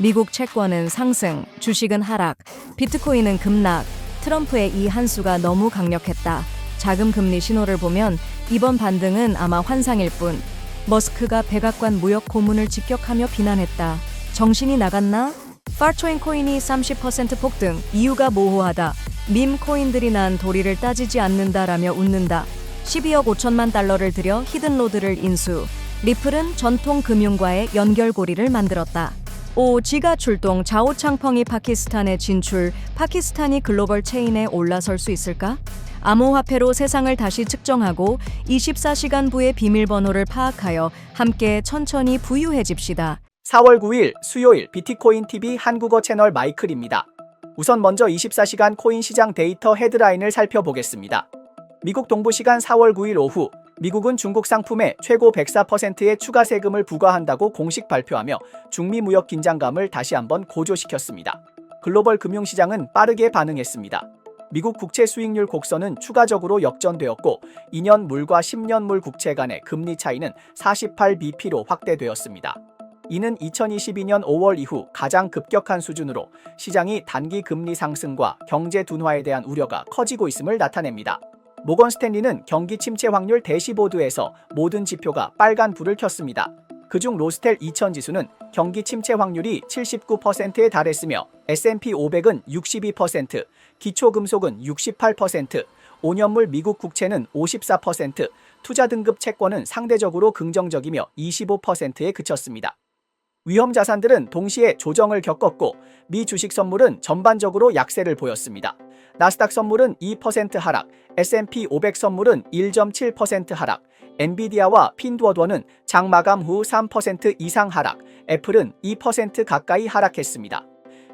미국 채권은 상승, 주식은 하락, 비트코인은 급락. 트럼프의 이 한 수가 너무 강력했다. 자금 금리 신호를 보면 이번 반등은 아마 환상일 뿐. 머스크가 백악관 무역 고문을 직격하며 비난했다. 정신이 나갔나? 파초인 코인이 30% 폭등, 이유가 모호하다. 밈 코인들이 난 도리를 따지지 않는다라며 웃는다. 12억 5천만 달러를 들여 히든로드를 인수. 리플은 전통 금융과의 연결고리를 만들었다. 지가 출동. 자오창펑이 파키스탄에 진출. 파키스탄이 글로벌 체인에 올라설 수 있을까? 암호화폐로 세상을 다시 측정하고 24시간부의 비밀번호를 파악하여 함께 천천히 부유해집시다. 4월 9일 수요일 비트코인 TV 한국어 채널 마이클입니다. 우선 먼저 24시간 코인 시장 데이터 헤드라인을 살펴보겠습니다. 미국 동부시간 4월 9일 오후 미국은 중국 상품에 최고 104%의 추가 세금을 부과한다고 공식 발표하며 중미 무역 긴장감을 다시 한번 고조시켰습니다. 글로벌 금융시장은 빠르게 반응했습니다. 미국 국채 수익률 곡선은 추가적으로 역전되었고 2년 물과 10년 물 국채 간의 금리 차이는 48bp로 확대되었습니다. 이는 2022년 5월 이후 가장 급격한 수준으로 시장이 단기 금리 상승과 경제 둔화에 대한 우려가 커지고 있음을 나타냅니다. 모건 스탠리는 경기 침체 확률 대시보드에서 모든 지표가 빨간 불을 켰습니다. 그중 로스텔 2000 지수는 경기 침체 확률이 79%에 달했으며 S&P 500은 62%, 기초금속은 68%, 5년물 미국 국채는 54%, 투자 등급 채권은 상대적으로 긍정적이며 25%에 그쳤습니다. 위험 자산들은 동시에 조정을 겪었고 미 주식 선물은 전반적으로 약세를 보였습니다. 나스닥 선물은 2% 하락, S&P 500 선물은 1.7% 하락, 엔비디아와 핀두어더는 장 마감 후 3% 이상 하락, 애플은 2% 가까이 하락했습니다.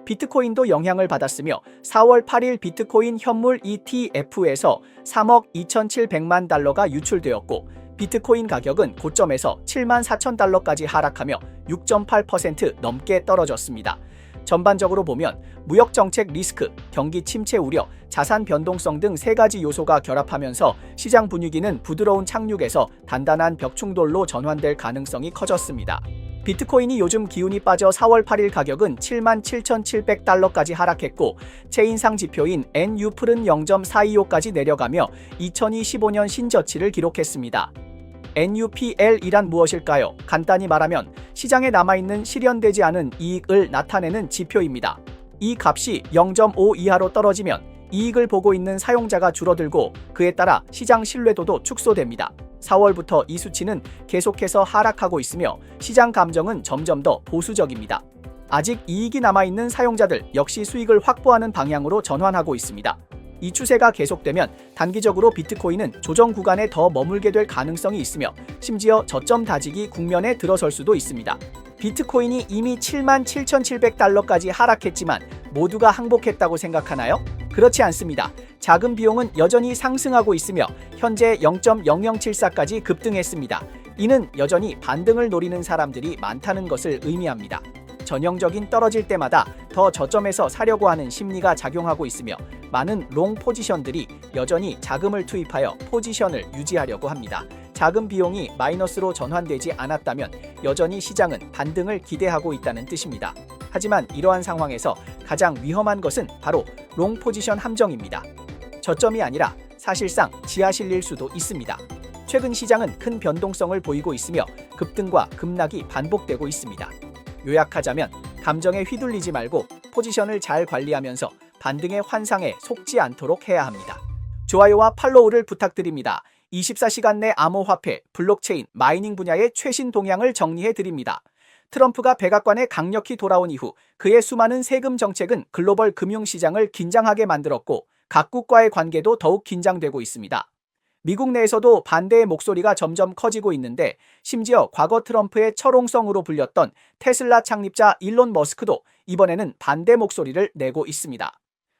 비트코인도 영향을 받았으며 4월 8일 비트코인 현물 ETF에서 3억 2,700만 달러가 유출되었고 비트코인 가격은 고점에서 7만 4천 달러까지 하락하며 6.8% 넘게 떨어졌습니다. 전반적으로 보면 무역 정책 리스크, 경기 침체 우려, 자산 변동성 등 세 가지 요소가 결합하면서 시장 분위기는 부드러운 착륙에서 단단한 벽 충돌로 전환될 가능성이 커졌습니다. 비트코인이 요즘 기운이 빠져 4월 8일 가격은 7만 7,700달러까지 하락했고 체인상 지표인 NU플은 0.425까지 내려가며 2025년 신저치를 기록했습니다. NUPL이란 무엇일까요? 간단히 말하면 시장에 남아있는 실현되지 않은 이익을 나타내는 지표입니다. 이 값이 0.5 이하로 떨어지면 이익을 보고 있는 사용자가 줄어들고 그에 따라 시장 신뢰도도 축소됩니다. 4월부터 이 수치는 계속해서 하락하고 있으며 시장 감정은 점점 더 보수적입니다. 아직 이익이 남아있는 사용자들 역시 수익을 확보하는 방향으로 전환하고 있습니다. 이 추세가 계속되면 단기적으로 비트코인은 조정 구간에 더 머물게 될 가능성이 있으며 심지어 저점 다지기 국면에 들어설 수도 있습니다. 비트코인이 이미 7만 7,700달러까지 하락했지만 모두가 항복했다고 생각하나요? 그렇지 않습니다. 자금 비용은 여전히 상승하고 있으며 현재 0.0074까지 급등했습니다. 이는 여전히 반등을 노리는 사람들이 많다는 것을 의미합니다. 전형적인 떨어질 때마다 더 저점에서 사려고 하는 심리가 작용하고 있으며 많은 롱 포지션들이 여전히 자금을 투입하여 포지션을 유지하려고 합니다. 자금 비용이 마이너스로 전환되지 않았다면 여전히 시장은 반등을 기대하고 있다는 뜻입니다. 하지만 이러한 상황에서 가장 위험한 것은 바로 롱 포지션 함정입니다. 저점이 아니라 사실상 지하실일 수도 있습니다. 최근 시장은 큰 변동성을 보이고 있으며 급등과 급락이 반복되고 있습니다. 요약하자면 감정에 휘둘리지 말고 포지션을 잘 관리하면서 반등의 환상에 속지 않도록 해야 합니다. 좋아요와 팔로우를 부탁드립니다. 24시간 내 암호화폐, 블록체인, 마이닝 분야의 최신 동향을 정리해드립니다. 트럼프가 백악관에 강력히 돌아온 이후 그의 수많은 세금 정책은 글로벌 금융시장을 긴장하게 만들었고 각국과의 관계도 더욱 긴장되고 있습니다. 미국 내에서도 반대의 목소리가 점점 커지고 있는데 심지어 과거 트럼프의 철옹성으로 불렸던 테슬라 창립자 일론 머스크도 이번에는 반대 목소리를 내고 있습니다.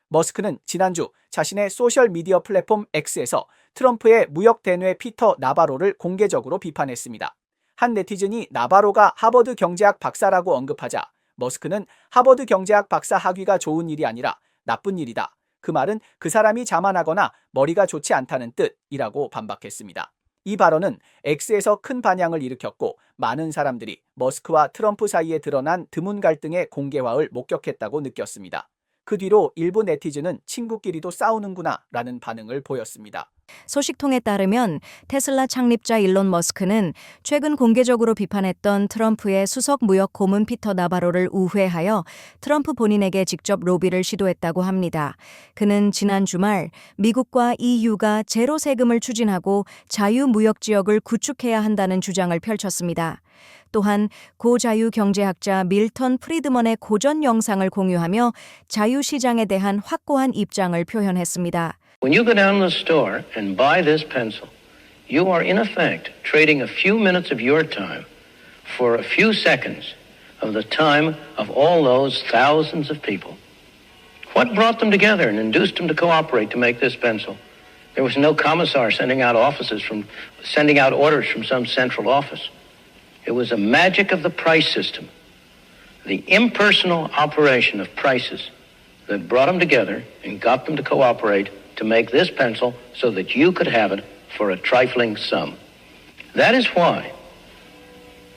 머스크는 지난주 자신의 소셜미디어 플랫폼 X에서 트럼프의 무역 대뇌 피터 나바로를 공개적으로 비판했습니다. 한 네티즌이 나바로가 하버드 경제학 박사라고 언급하자 머스크는 하버드 경제학 박사 학위가 좋은 일이 아니라 나쁜 일이다. 그 말은 그 사람이 자만하거나 머리가 좋지 않다는 뜻이라고 반박했습니다. 이 발언은 X에서 큰 반향을 일으켰고 많은 사람들이 머스크와 트럼프 사이에 드러난 드문 갈등의 공개화를 목격했다고 느꼈습니다. 그 뒤로 일부 네티즌은 친구끼리도 싸우는구나 라는 반응을 보였습니다. 소식통에 따르면 테슬라 창립자 일론 머스크는 최근 공개적으로 비판했던 트럼프의 수석 무역 고문 피터 나바로를 우회하여 트럼프 본인에게 직접 로비를 시도했다고 합니다. 그는 지난 주말 미국과 EU가 제로 세금을 추진하고 자유무역 지역을 구축해야 한다는 주장을 펼쳤습니다. 또한 고자유 경제학자 밀턴 프리드먼의 고전 영상을 공유하며 자유시장에 대한 확고한 입장을 표현했습니다. When you go down to the store and buy this pencil, you are in effect trading a few minutes of your time for a few seconds of the time of all those thousands of people. What brought them together and induced them to cooperate to make this pencil? There was no commissar sending out orders from some central office. It was a magic of the price system, the impersonal operation of prices that brought them together and got them to cooperate to make this pencil so that you could have it for a trifling sum. That is why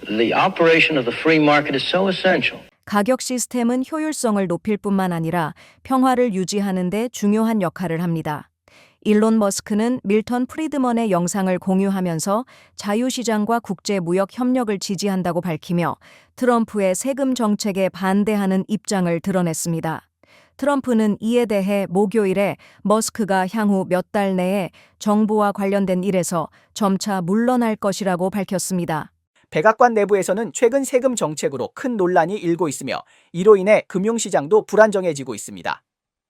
the operation of the free market is so essential. 가격 시스템은 효율성을 높일 뿐만 아니라 평화를 유지하는 데 중요한 역할을 합니다. 일론 머스크는 밀턴 프리드먼의 영상을 공유하면서 자유시장과 국제무역 협력을 지지한다고 밝히며 트럼프의 세금 정책에 반대하는 입장을 드러냈습니다. 트럼프는 이에 대해 목요일에 머스크가 향후 몇 달 내에 정부와 관련된 일에서 점차 물러날 것이라고 밝혔습니다. 백악관 내부에서는 최근 세금 정책으로 큰 논란이 일고 있으며 이로 인해 금융시장도 불안정해지고 있습니다.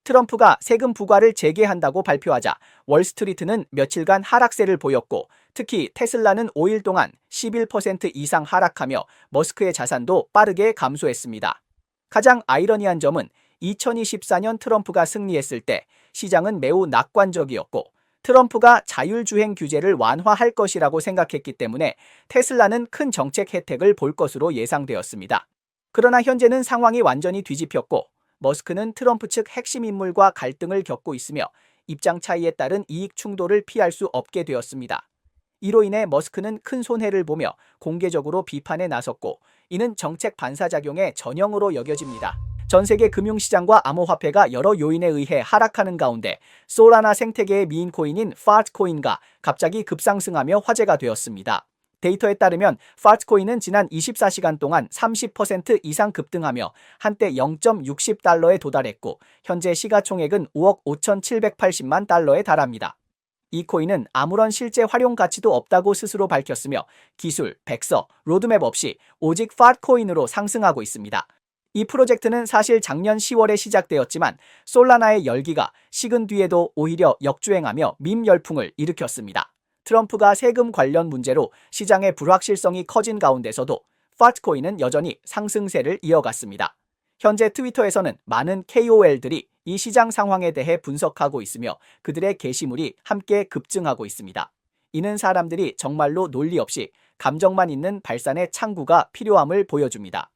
트럼프가 세금 부과를 재개한다고 발표하자 월스트리트는 며칠간 하락세를 보였고 특히 테슬라는 5일 동안 11% 이상 하락하며 머스크의 자산도 빠르게 감소했습니다. 가장 아이러니한 점은 2024년 트럼프가 승리했을 때 시장은 매우 낙관적이었고 트럼프가 자율주행 규제를 완화할 것이라고 생각했기 때문에 테슬라는 큰 정책 혜택을 볼 것으로 예상되었습니다. 그러나 현재는 상황이 완전히 뒤집혔고 머스크는 트럼프 측 핵심 인물과 갈등을 겪고 있으며 입장 차이에 따른 이익 충돌을 피할 수 없게 되었습니다. 이로 인해 머스크는 큰 손해를 보며 공개적으로 비판에 나섰고 이는 정책 반사작용의 전형으로 여겨집니다. 전 세계 금융시장과 암호화폐가 여러 요인에 의해 하락하는 가운데 솔라나 생태계의 미인코인인 파트코인가 갑자기 급상승하며 화제가 되었습니다. 데이터에 따르면 파트코인은 지난 24시간 동안 30% 이상 급등하며 한때 0.60달러에 도달했고 현재 시가총액은 5억 5,780만 달러에 달합니다. 이 코인은 아무런 실제 활용 가치도 없다고 스스로 밝혔으며 기술, 백서, 로드맵 없이 오직 파트코인으로 상승하고 있습니다. 이 프로젝트는 사실 작년 10월에 시작되었지만 솔라나의 열기가 식은 뒤에도 오히려 역주행하며 밈 열풍을 일으켰습니다. 트럼프가 세금 관련 문제로 시장의 불확실성이 커진 가운데서도 파트코인은 여전히 상승세를 이어갔습니다. 현재 트위터에서는 많은 KOL들이 이 시장 상황에 대해 분석하고 있으며 그들의 게시물이 함께 급증하고 있습니다. 이는 사람들이 정말로 논리 없이 감정만 있는 발산의 창구가 필요함을 보여줍니다.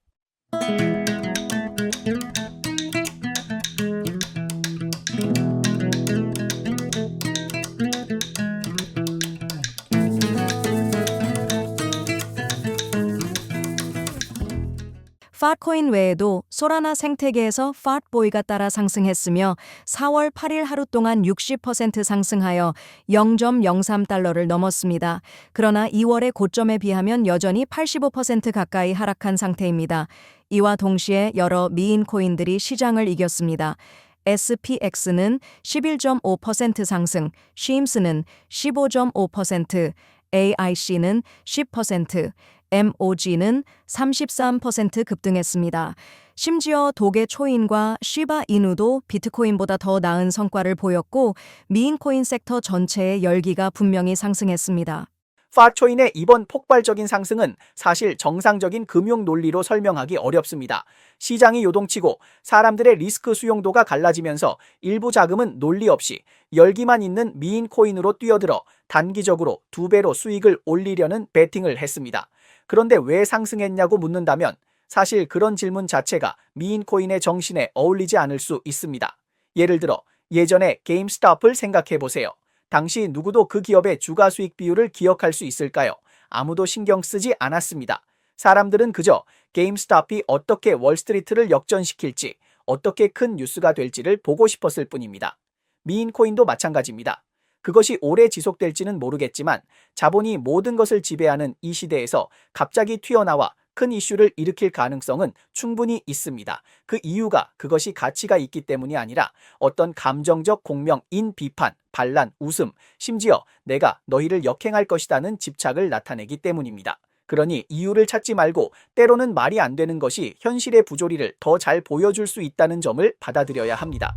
파트코인 외에도 솔라나 생태계에서 파트보이가 따라 상승했으며 4월 8일 하루 동안 60% 상승하여 0.03달러를 넘었습니다. 그러나 2월의 고점에 비하면 여전히 85% 가까이 하락한 상태입니다. 이와 동시에 여러 미인 코인들이 시장을 이겼습니다. SPX는 11.5% 상승, 쉬임스는 15.5%, AIC는 10%, MOG는 33% 급등했습니다. 심지어 도게초인과 시바 이누도 비트코인보다 더 나은 성과를 보였고 미인코인 섹터 전체의 열기가 분명히 상승했습니다. 파트코인의 이번 폭발적인 상승은 사실 정상적인 금융 논리로 설명하기 어렵습니다. 시장이 요동치고 사람들의 리스크 수용도가 갈라지면서 일부 자금은 논리 없이 열기만 있는 미인 코인으로 뛰어들어 단기적으로 2배로 수익을 올리려는 베팅을 했습니다. 그런데 왜 상승했냐고 묻는다면 사실 그런 질문 자체가 미인 코인의 정신에 어울리지 않을 수 있습니다. 예를 들어 예전에 게임스톱을 생각해 보세요. 당시 누구도 그 기업의 주가 수익 비율을 기억할 수 있을까요? 아무도 신경 쓰지 않았습니다. 사람들은 그저 게임스톱이 어떻게 월스트리트를 역전시킬지, 어떻게 큰 뉴스가 될지를 보고 싶었을 뿐입니다. 미인코인도 마찬가지입니다. 그것이 오래 지속될지는 모르겠지만 자본이 모든 것을 지배하는 이 시대에서 갑자기 튀어나와 큰 이슈를 일으킬 가능성은 충분히 있습니다. 그 이유가 그것이 가치가 있기 때문이 아니라 어떤 감정적 공명인 비판, 반란, 웃음, 심지어 내가 너희를 역행할 것이라는 집착을 나타내기 때문입니다. 그러니 이유를 찾지 말고 때로는 말이 안 되는 것이 현실의 부조리를 더 잘 보여줄 수 있다는 점을 받아들여야 합니다.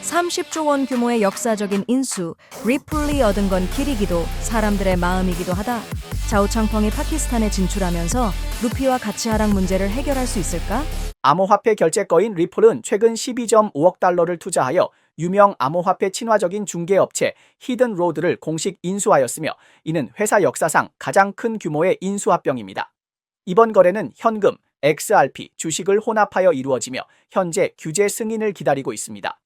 30조 원 규모의 역사적인 인수, 리플리 얻은 건 길이기도 사람들의 마음이기도 하다. 자우창펑이 파키스탄에 진출하면서 루피와 가치 하락 문제를 해결할 수 있을까? 암호화폐 결제거인 리플은 최근 12.5억 달러를 투자하여 유명 암호화폐 친화적인 중개업체 히든로드를 공식 인수하였으며 이는 회사 역사상 가장 큰 규모의 인수합병입니다. 이번 거래는 현금, XRP, 주식을 혼합하여 이루어지며 현재 규제 승인을 기다리고 있습니다.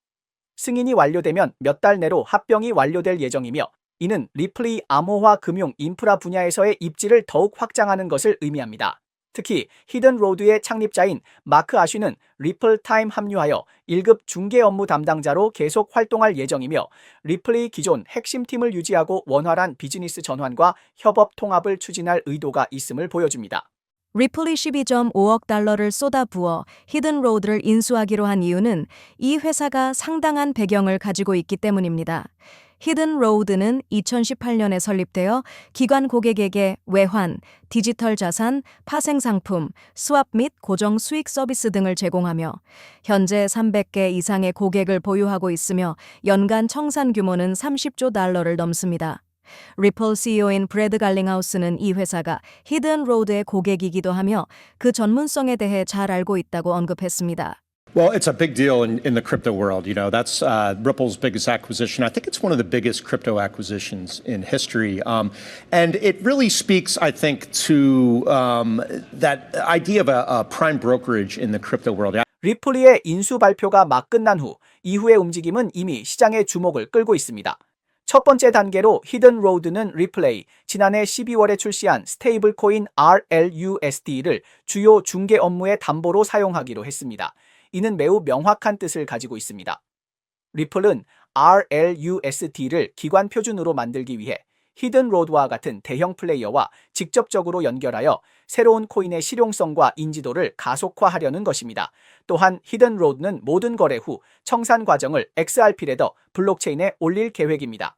승인이 완료되면 몇 달 내로 합병이 완료될 예정이며 이는 리플리 암호화 금융 인프라 분야에서의 입지를 더욱 확장하는 것을 의미합니다. 특히 히든로드의 창립자인 마크 아쉬는 리플타임 합류하여 1급 중개 업무 담당자로 계속 활동할 예정이며 리플리 기존 핵심 팀을 유지하고 원활한 비즈니스 전환과 협업 통합을 추진할 의도가 있음을 보여줍니다. 리플이 12.5억 달러를 쏟아부어 히든로드를 인수하기로 한 이유는 이 회사가 상당한 배경을 가지고 있기 때문입니다. 히든로드는 2018년에 설립되어 기관 고객에게 외환, 디지털 자산, 파생상품, 스왑 및 고정 수익 서비스 등을 제공하며 현재 300개 이상의 고객을 보유하고 있으며 연간 청산 규모는 30조 달러를 넘습니다. 리플 CEO인 브래드 갈링하우스는 이 회사가 히든로드의 고객이기도 하며 그 전문성에 대해 잘 알고 있다고 언급했습니다. Well, it's a big deal in the crypto world. You know, that's Ripple's biggest acquisition. I think it's one of the biggest crypto acquisitions in history. And it really speaks, I think, to that idea of a prime brokerage in the crypto world. 리플리의 인수 발표가 막 끝난 후 이후의 움직임은 이미 시장의 주목을 끌고 있습니다. 첫 번째 단계로 히든로드는 리플레이, 지난해 12월에 출시한 스테이블 코인 RLUSD를 주요 중개 업무의 담보로 사용하기로 했습니다. 이는 매우 명확한 뜻을 가지고 있습니다. 리플은 RLUSD를 기관 표준으로 만들기 위해 히든로드와 같은 대형 플레이어와 직접적으로 연결하여 새로운 코인의 실용성과 인지도를 가속화하려는 것입니다. 또한 히든로드는 모든 거래 후 청산 과정을 XRP 레더 블록체인에 올릴 계획입니다.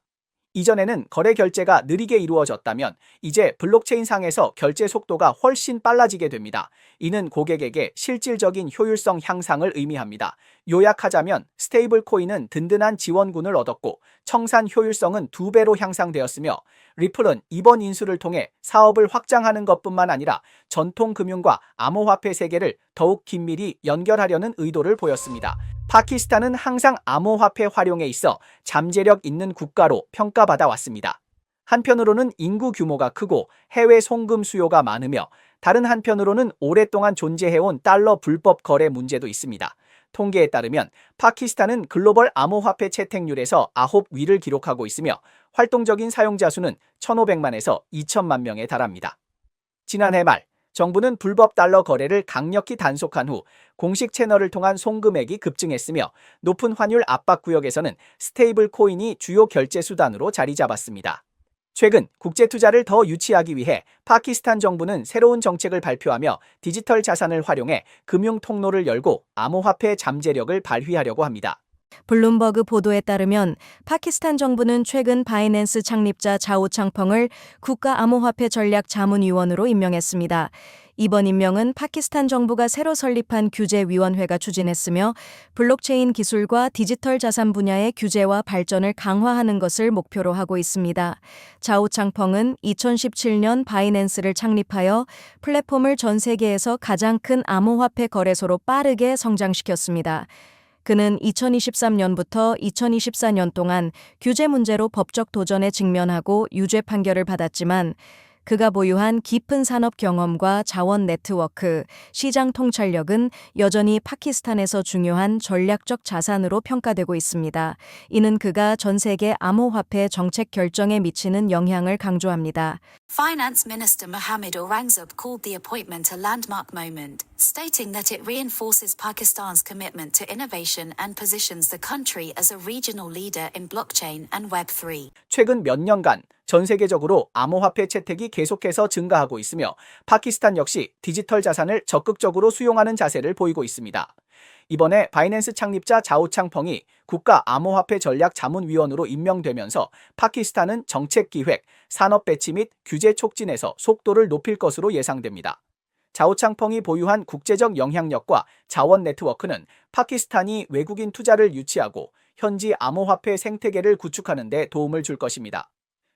이전에는 거래 결제가 느리게 이루어졌다면 이제 블록체인 상에서 결제 속도가 훨씬 빨라지게 됩니다. 이는 고객에게 실질적인 효율성 향상을 의미합니다. 요약하자면 스테이블 코인은 든든한 지원군을 얻었고 청산 효율성은 2배로 향상되었으며 리플은 이번 인수를 통해 사업을 확장하는 것뿐만 아니라 전통 금융과 암호화폐 세계를 더욱 긴밀히 연결하려는 의도를 보였습니다. 파키스탄은 항상 암호화폐 활용에 있어 잠재력 있는 국가로 평가받아 왔습니다. 한편으로는 인구 규모가 크고 해외 송금 수요가 많으며 다른 한편으로는 오랫동안 존재해온 달러 불법 거래 문제도 있습니다. 통계에 따르면 파키스탄은 글로벌 암호화폐 채택률에서 9위를 기록하고 있으며 활동적인 사용자 수는 1,500만에서 2천만 명에 달합니다. 지난해 말 정부는 불법 달러 거래를 강력히 단속한 후 공식 채널을 통한 송금액이 급증했으며 높은 환율 압박 구역에서는 스테이블 코인이 주요 결제 수단으로 자리 잡았습니다. 최근 국제 투자를 더 유치하기 위해 파키스탄 정부는 새로운 정책을 발표하며 디지털 자산을 활용해 금융 통로를 열고 암호화폐 잠재력을 발휘하려고 합니다. 블룸버그 보도에 따르면 파키스탄 정부는 최근 바이낸스 창립자 자오창펑을 국가암호화폐 전략 자문위원으로 임명했습니다. 이번 임명은 파키스탄 정부가 새로 설립한 규제위원회가 추진했으며 블록체인 기술과 디지털 자산 분야의 규제와 발전을 강화하는 것을 목표로 하고 있습니다. 자오창펑은 2017년 바이낸스를 창립하여 플랫폼을 전 세계에서 가장 큰 암호화폐 거래소로 빠르게 성장시켰습니다. 그는 2023년부터 2024년 동안 규제 문제로 법적 도전에 직면하고 유죄 판결을 받았지만 그가 보유한 깊은 산업 경험과 자원 네트워크, 시장 통찰력은 여전히 파키스탄에서 중요한 전략적 자산으로 평가되고 있습니다. 이는 그가 전 세계 암호화폐 정책 결정에 미치는 영향을 강조합니다. Finance Minister Mohammed Aurangzeb called the appointment a landmark moment, stating that it reinforces Pakistan's commitment to innovation and positions the country as a regional leader in blockchain and Web3. 최근 몇 년간 전 세계적으로 암호화폐 채택이 계속해서 증가하고 있으며 파키스탄 역시 디지털 자산을 적극적으로 수용하는 자세를 보이고 있습니다. 이번에 바이낸스 창립자 자오창펑이 국가 암호화폐 전략 자문위원으로 임명되면서 파키스탄은 정책 기획, 산업 배치 및 규제 촉진에서 속도를 높일 것으로 예상됩니다. 자오창펑이 보유한 국제적 영향력과 자원 네트워크는 파키스탄이 외국인 투자를 유치하고 현지 암호화폐 생태계를 구축하는 데 도움을 줄 것입니다.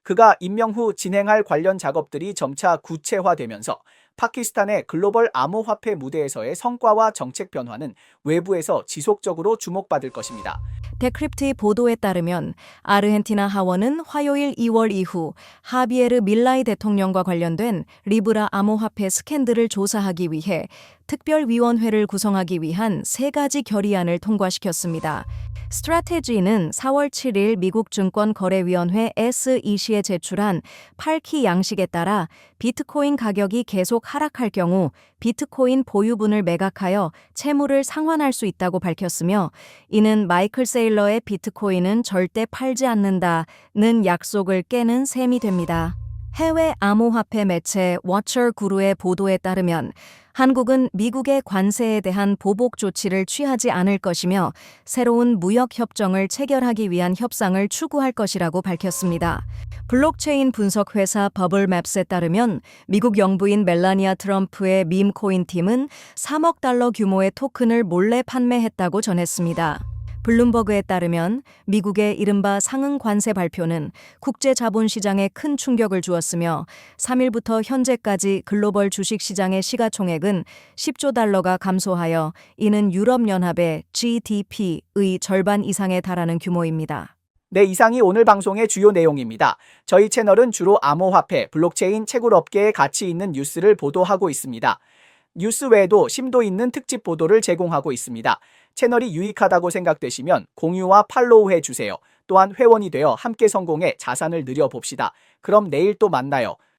그가 임명 후 진행할 관련 작업들이 점차 구체화되면서 파키스탄의 글로벌 암호화폐 무대에서의 성과와 정책 변화는 외부에서 지속적으로 주목받을 것입니다. 데크립트의 보도에 따르면 아르헨티나 하원은 화요일 2월 이후 하비에르 밀라이 대통령과 관련된 리브라 암호화폐 스캔들을 조사하기 위해 특별위원회를 구성하기 위한 3가지 결의안을 통과시켰습니다. 스트래티지는 4월 7일 미국 증권거래위원회 SEC에 제출한 8키 양식에 따라 비트코인 가격이 계속 하락할 경우 비트코인 보유분을 매각하여 채무를 상환할 수 있다고 밝혔으며 이는 마이클 세일러의 비트코인은 절대 팔지 않는다는 약속을 깨는 셈이 됩니다. 해외 암호화폐 매체 워처 구루의 보도에 따르면 한국은 미국의 관세에 대한 보복 조치를 취하지 않을 것이며 새로운 무역 협정을 체결하기 위한 협상을 추구할 것이라고 밝혔습니다. 블록체인 분석 회사 버블맵스에 따르면 미국 영부인 멜라니아 트럼프의 밈코인 팀은 3억 달러 규모의 토큰을 몰래 판매했다고 전했습니다. 블룸버그에 따르면 미국의 이른바 상응 관세 발표는 국제 자본시장에 큰 충격을 주었으며 3일부터 현재까지 글로벌 주식시장의 시가총액은 10조 달러가 감소하여 이는 유럽연합의 GDP의 절반 이상에 달하는 규모입니다. 네, 이상이 오늘 방송의 주요 내용입니다. 저희 채널은 주로 암호화폐, 블록체인, 채굴업계에 가치 있는 뉴스를 보도하고 있습니다. 뉴스 외에도 심도 있는 특집 보도를 제공하고 있습니다. 채널이 유익하다고 생각되시면 공유와 팔로우 해주세요. 또한 회원이 되어 함께 성공해 자산을 늘려봅시다. 그럼 내일 또 만나요.